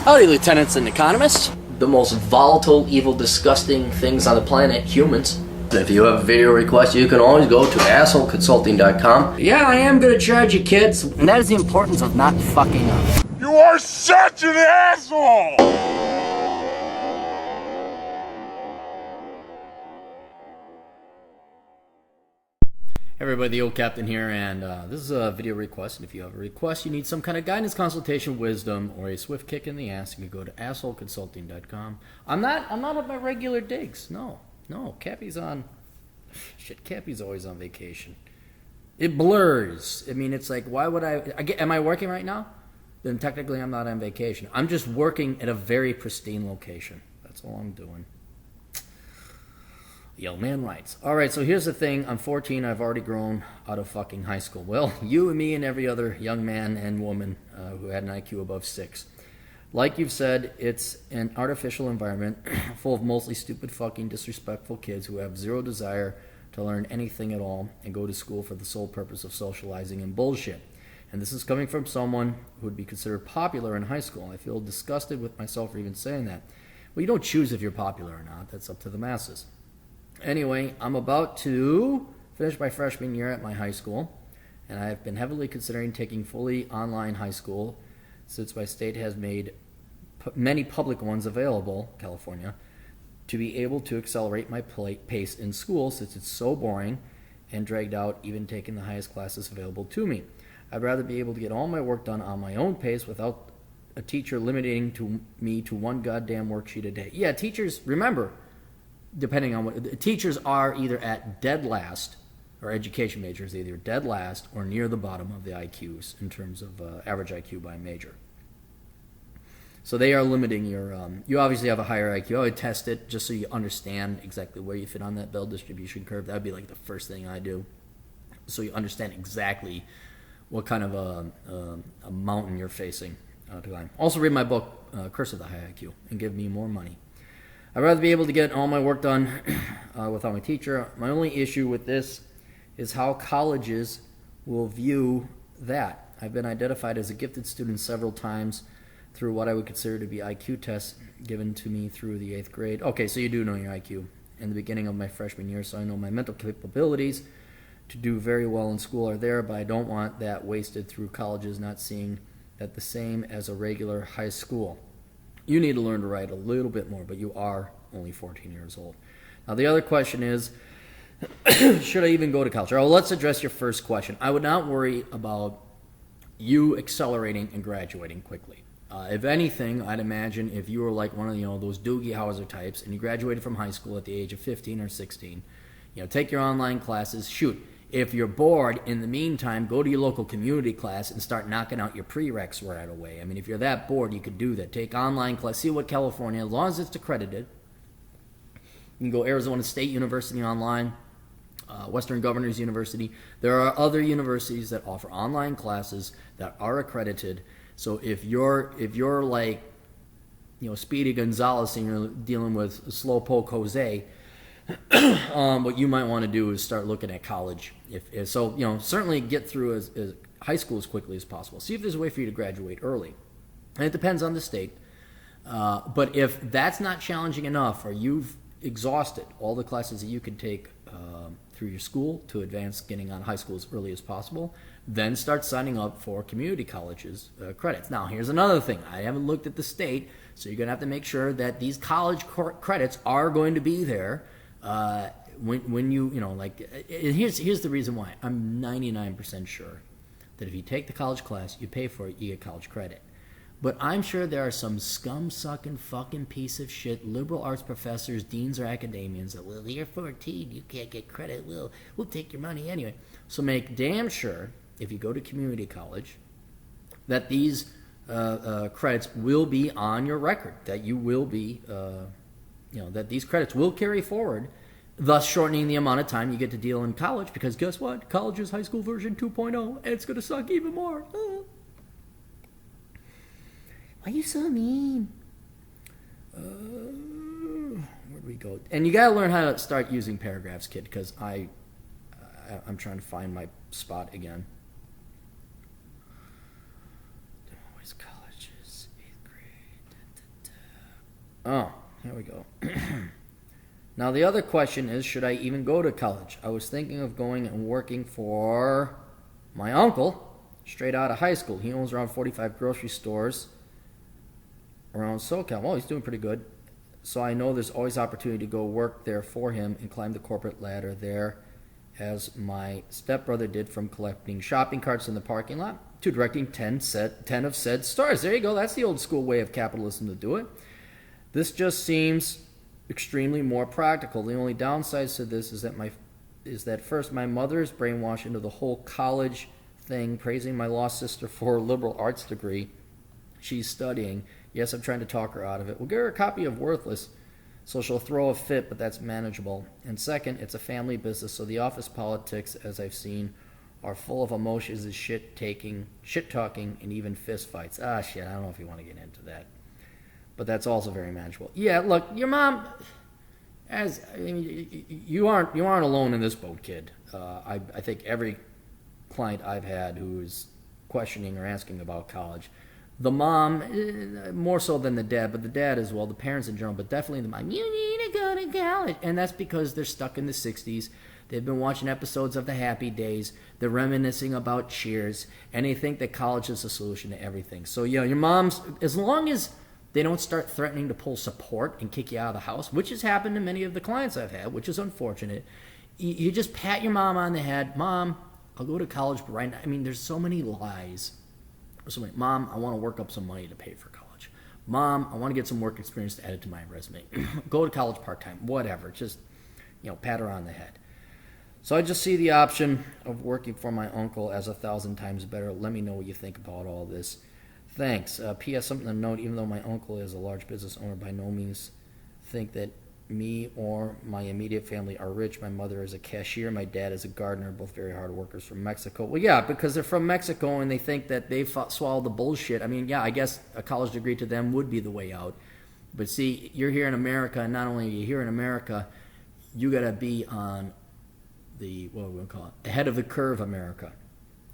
Howdy, lieutenants and economists. The most volatile, evil, disgusting things on the planet, humans. If you have a video request, you can always go to assholeconsulting.com. Yeah, I am gonna charge you, kids. And that is the importance of not fucking up. You are such an asshole! Hey everybody, the old captain here, and this is a video request. And if you have a request, you need some kind of guidance, consultation, wisdom, or a swift kick in the ass, you can go to assholeconsulting.com. I'm not on my regular digs. No, Cappy's on. Shit, Cappy's always on vacation. It blurs. I mean, it's like, why would am I working right now? Then technically I'm not on vacation. I'm just working at a very pristine location. That's all I'm doing. Young man writes. Alright, so here's the thing. I'm 14. I've already grown out of fucking high school. Well, you and me and every other young man and woman who had an IQ above 6. Like you've said, it's an artificial environment full of mostly stupid, fucking, disrespectful kids who have zero desire to learn anything at all and go to school for the sole purpose of socializing and bullshit. And this is coming from someone who would be considered popular in high school. I feel disgusted with myself for even saying that. Well, you don't choose if you're popular or not. That's up to the masses. Anyway, I'm about to finish my freshman year at my high school, and I've been heavily considering taking fully online high school since my state has made many public ones available, California, to be able to accelerate my pace in school since it's so boring and dragged out, even taking the highest classes available to me. I'd rather be able to get all my work done on my own pace without a teacher limiting me to one goddamn worksheet a day. Yeah, teachers, remember, depending on what teachers are, either at dead last, or education majors either dead last or near the bottom of the IQs in terms of average IQ by major. So they are limiting your you obviously have a higher IQ. I would test it just so you understand exactly where you fit on that Bell distribution curve. That would be like the first thing I do, so you understand exactly what kind of a mountain you're facing to climb. Also read my book Curse of the High IQ and give me more money. I'd rather be able to get all my work done without my teacher. My only issue with this is how colleges will view that. I've been identified as a gifted student several times through what I would consider to be IQ tests given to me through the 8th grade. Okay, so you do know your IQ in the beginning of my freshman year, so I know my mental capabilities to do very well in school are there, but I don't want that wasted through colleges not seeing that the same as a regular high school. You need to learn to write a little bit more, but you are only 14 years old. Now, the other question is, should I even go to college? Well, let's address your first question. I would not worry about you accelerating and graduating quickly. If anything, I'd imagine if you were like one of those Doogie Howser types and you graduated from high school at the age of 15 or 16, take your online classes, shoot. If you're bored, in the meantime, go to your local community class and start knocking out your prereqs right away. I mean, if you're that bored, you could do that. Take online class, see what California, as long as it's accredited. You can go Arizona State University online, Western Governors University. There are other universities that offer online classes that are accredited. So if you're like, Speedy Gonzalez and you're dealing with Slowpoke Jose, what you might want to do is start looking at college. If certainly get through as high school as quickly as possible. See if there's a way for you to graduate early. And it depends on the state. But if that's not challenging enough, or you've exhausted all the classes that you can take through your school to advance getting on high school as early as possible, then start signing up for community colleges credits. Now, here's another thing. I haven't looked at the state, so you're going to have to make sure that these college credits are going to be there. When here's the reason why. I'm 99% sure that if you take the college class, you pay for it, you get college credit. But I'm sure there are some scum-sucking fucking piece of shit liberal arts professors, deans, or academians that, well, you're 14, you can't get credit, we'll take your money anyway. So make damn sure, if you go to community college, that these credits will be on your record, that you will be that these credits will carry forward, thus shortening the amount of time you get to deal in college, because guess what? College is high school version 2.0, and it's going to suck even more. Why are you so mean? Where'd we go? And you got to learn how to start using paragraphs, kid, because I'm trying to find my spot again. Always colleges, 8th grade. Oh, here we go. Now, the other question is, should I even go to college? I was thinking of going and working for my uncle straight out of high school. He owns around 45 grocery stores around SoCal. Well, he's doing pretty good. So I know there's always opportunity to go work there for him and climb the corporate ladder there, as my stepbrother did, from collecting shopping carts in the parking lot to directing 10 of said stores. There you go. That's the old school way of capitalism to do it. This just seems extremely more practical. The only downsides to this is that first, my mother is brainwashed into the whole college thing, praising my lost sister for a liberal arts degree she's studying. Yes, I'm trying to talk her out of it. We'll give her a copy of Worthless, so she'll throw a fit, but that's manageable. And second, it's a family business, so the office politics, as I've seen, are full of emotions and shit-talking, and even fist fights. Ah, shit, I don't know if you want to get into that. But that's also very manageable. Yeah, look, your mom, you aren't alone in this boat, kid. I think every client I've had who is questioning or asking about college, the mom, more so than the dad, but the dad as well, the parents in general, but definitely the mom, you need to go to college. And that's because they're stuck in the 60s. They've been watching episodes of the Happy Days. They're reminiscing about Cheers. And they think that college is the solution to everything. So, your mom's, as long as they don't start threatening to pull support and kick you out of the house, which has happened to many of the clients I've had, which is unfortunate. You just pat your mom on the head. Mom, I'll go to college, but right now, there's so many lies. Mom, I want to work up some money to pay for college. Mom, I want to get some work experience to add it to my resume. Go to college part-time, whatever. Just, pat her on the head. So I just see the option of working for my uncle as 1,000 times better. Let me know what you think about all this. Thanks. P.S. Something to note, even though my uncle is a large business owner, by no means think that me or my immediate family are rich. My mother is a cashier. My dad is a gardener, both very hard workers from Mexico. Well, yeah, because they're from Mexico and they think that they've swallowed the bullshit. I guess a college degree to them would be the way out. But see, you're here in America, and not only are you here in America, you got to be on the, what are we going to call it, ahead of the curve America.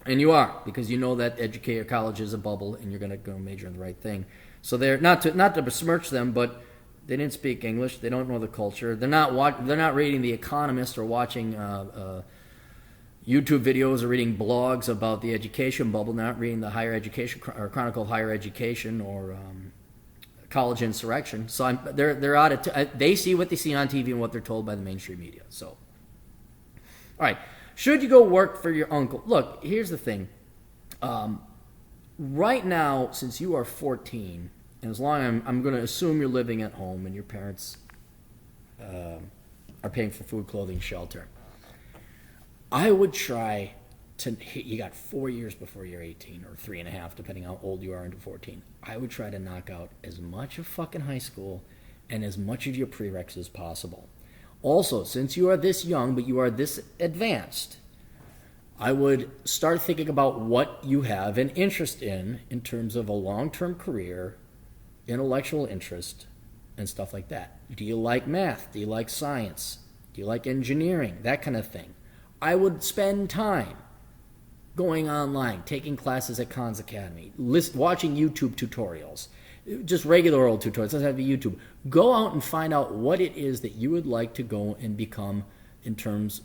And you are, because you know that educator college is a bubble, and you're going to go major in the right thing. So they're not to besmirch them, but they didn't speak English. They don't know the culture. They're not reading The Economist or watching YouTube videos or reading blogs about the education bubble. Not reading the Higher Education or Chronicle of Higher Education or College Insurrection. So they're out of they see what they see on TV and what they're told by the mainstream media. So, all right. Should you go work for your uncle? Look, here's the thing. Right now, since you are 14, and as long as I'm going to assume you're living at home and your parents are paying for food, clothing, shelter, I would try to, you got 4 years before you're 18, or 3.5, depending how old you are into 14. I would try to knock out as much of fucking high school and as much of your prereqs as possible. Also, since you are this young, but you are this advanced, I would start thinking about what you have an interest in terms of a long-term career, intellectual interest, and stuff like that. Do you like math? Do you like science? Do you like engineering? That kind of thing. I would spend time going online, taking classes at Khan's Academy, watching YouTube tutorials, just regular old tutorials. Doesn't have to be YouTube. Go out and find out what it is that you would like to go and become in terms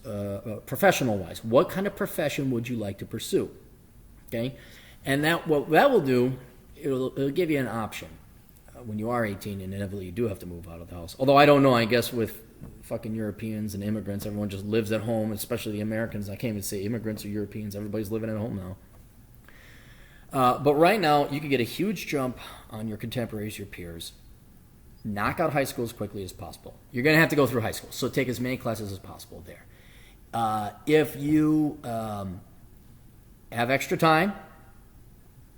professional-wise. What kind of profession would you like to pursue? Okay, and what that will do, it'll give you an option. When you are 18, inevitably you do have to move out of the house. Although I don't know, I guess with fucking Europeans and immigrants, everyone just lives at home, especially the Americans. I can't even say immigrants or Europeans. Everybody's living at home now. But right now, you can get a huge jump on your contemporaries, your peers. Knock out high school as quickly as possible. You're going to have to go through high school, so take as many classes as possible there. If you have extra time,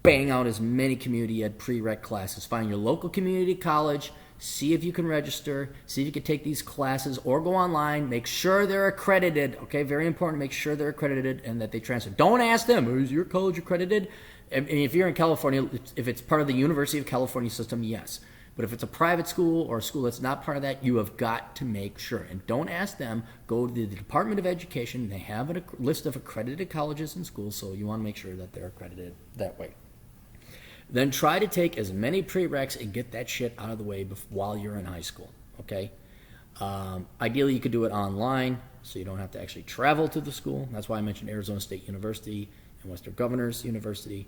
bang out as many community ed prereq classes. Find your local community college, see if you can register, see if you can take these classes, or go online. Make sure they're accredited, okay? Very important, make sure they're accredited and that they transfer. Don't ask them, is your college accredited? And if you're in California, if it's part of the University of California system, yes. But if it's a private school or a school that's not part of that, you have got to make sure. And don't ask them. Go to the Department of Education. They have a list of accredited colleges and schools, so you want to make sure that they're accredited that way. then try to take as many prereqs and get that shit out of the way while you're in high school, okay? Ideally, you could do it online, so you don't have to actually travel to the school. That's why I mentioned Arizona State University and Western Governors University.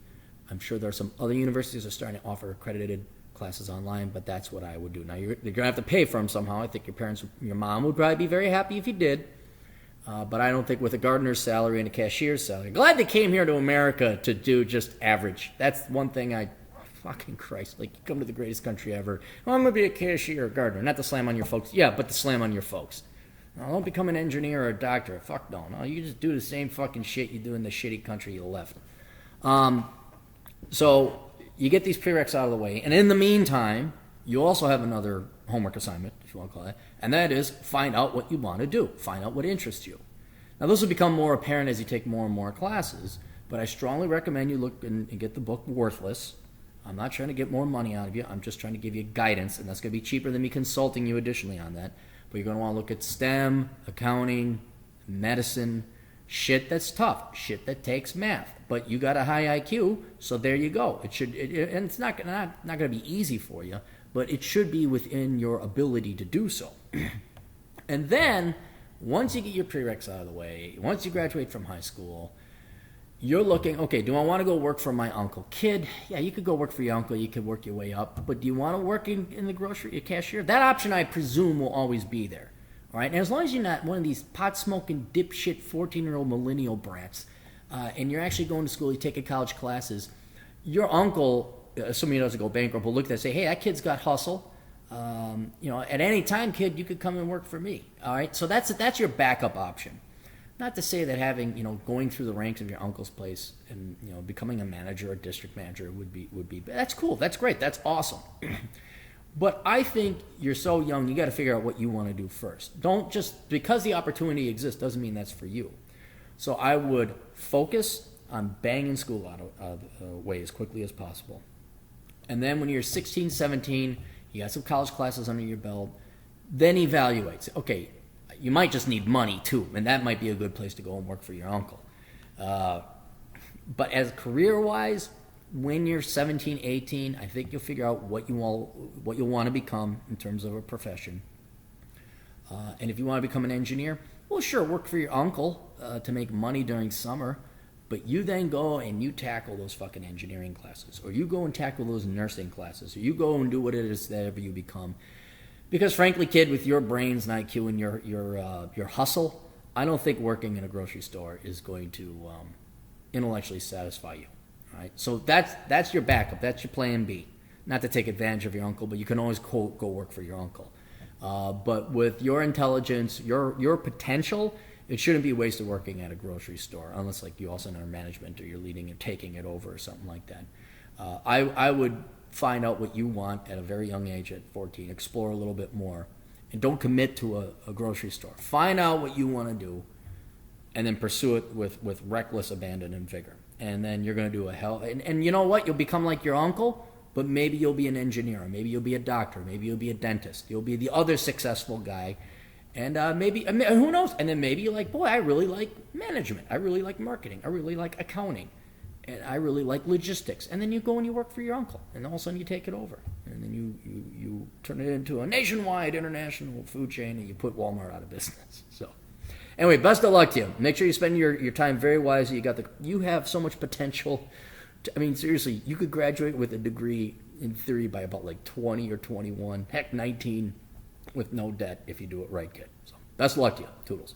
I'm sure there are some other universities that are starting to offer accredited classes online, but that's what I would do. Now, you're going to have to pay for them somehow. I think your mom would probably be very happy if you did. But I don't think with a gardener's salary and a cashier's salary. Glad they came here to America to do just average. That's one thing fucking Christ, like, you come to the greatest country ever. Oh, I'm going to be a cashier or a gardener. Not to slam on your folks. Yeah, but to slam on your folks. No, don't become an engineer or a doctor. Fuck no. No, you just do the same fucking shit you do in the shitty country you left. So you get these prereqs out of the way. And in the meantime, you also have another homework assignment, if you want to call it, and that is find out what you want to do. Find out what interests you. Now, this will become more apparent as you take more and more classes, but I strongly recommend you look and get the book Worthless. I'm not trying to get more money out of you. I'm just trying to give you guidance, and that's going to be cheaper than me consulting you additionally on that. But you're going to want to look at STEM, accounting, medicine, shit that's tough, shit that takes math. But you got a high IQ, so there you go. And it's not going to be easy for you, but it should be within your ability to do so. And then, once you get your prereqs out of the way, once you graduate from high school, you're looking, okay, do I want to go work for my uncle? Kid, yeah, you could go work for your uncle. You could work your way up. But do you want to work in the grocery, a cashier? That option, I presume, will always be there. All right? And as long as you're not one of these pot-smoking, dipshit, 14-year-old millennial brats, and you're actually going to school, you're taking college classes, your uncle, assuming he doesn't go bankrupt, will look at that and say, hey, that kid's got hustle. At any time, kid, you could come and work for me. All right? So that's your backup option. Not to say that having, going through the ranks of your uncle's place and, becoming a manager or district manager would be, that's cool. That's great. That's awesome. But I think you're so young, you got to figure out what you want to do first. Don't just, because the opportunity exists doesn't mean that's for you. So I would focus on banging school out of the way as quickly as possible. And then when you're 16, 17, you got some college classes under your belt, then evaluate. Okay, you might just need money too, and that might be a good place to go and work for your uncle. But as career-wise, when you're 17, 18, I think you'll figure out what you'll want to become in terms of a profession. And if you want to become an engineer, well, sure, work for your uncle to make money during summer, but you then go and you tackle those fucking engineering classes, or you go and tackle those nursing classes, or you go and do what it is that ever you become. Because frankly, kid, with your brains and IQ and your hustle, I don't think working in a grocery store is going to intellectually satisfy you. All right? So that's your backup. That's your plan B. Not to take advantage of your uncle, but you can always, quote, go work for your uncle. But with your intelligence, your potential, it shouldn't be wasted working at a grocery store, unless like you also know management or you're leading and taking it over or something like that. I would find out what you want at a very young age at 14. Explore a little bit more. And don't commit to a grocery store. Find out what you want to do and then pursue it with reckless abandon and vigor. And then you're going to do and you know what? You'll become like your uncle, but maybe you'll be an engineer. Or maybe you'll be a doctor. Maybe you'll be a dentist. You'll be the other successful guy. And maybe, who knows? And then maybe you're like, boy, I really like management. I really like marketing. I really like accounting. And I really like logistics. And then you go and you work for your uncle. And all of a sudden you take it over. And then you turn it into a nationwide international food chain and you put Walmart out of business. So anyway, best of luck to you. Make sure you spend your time very wisely. You have so much potential. Seriously, you could graduate with a degree in theory by about like 20 or 21, heck 19, with no debt if you do it right, kid. So best of luck to you. Toodles.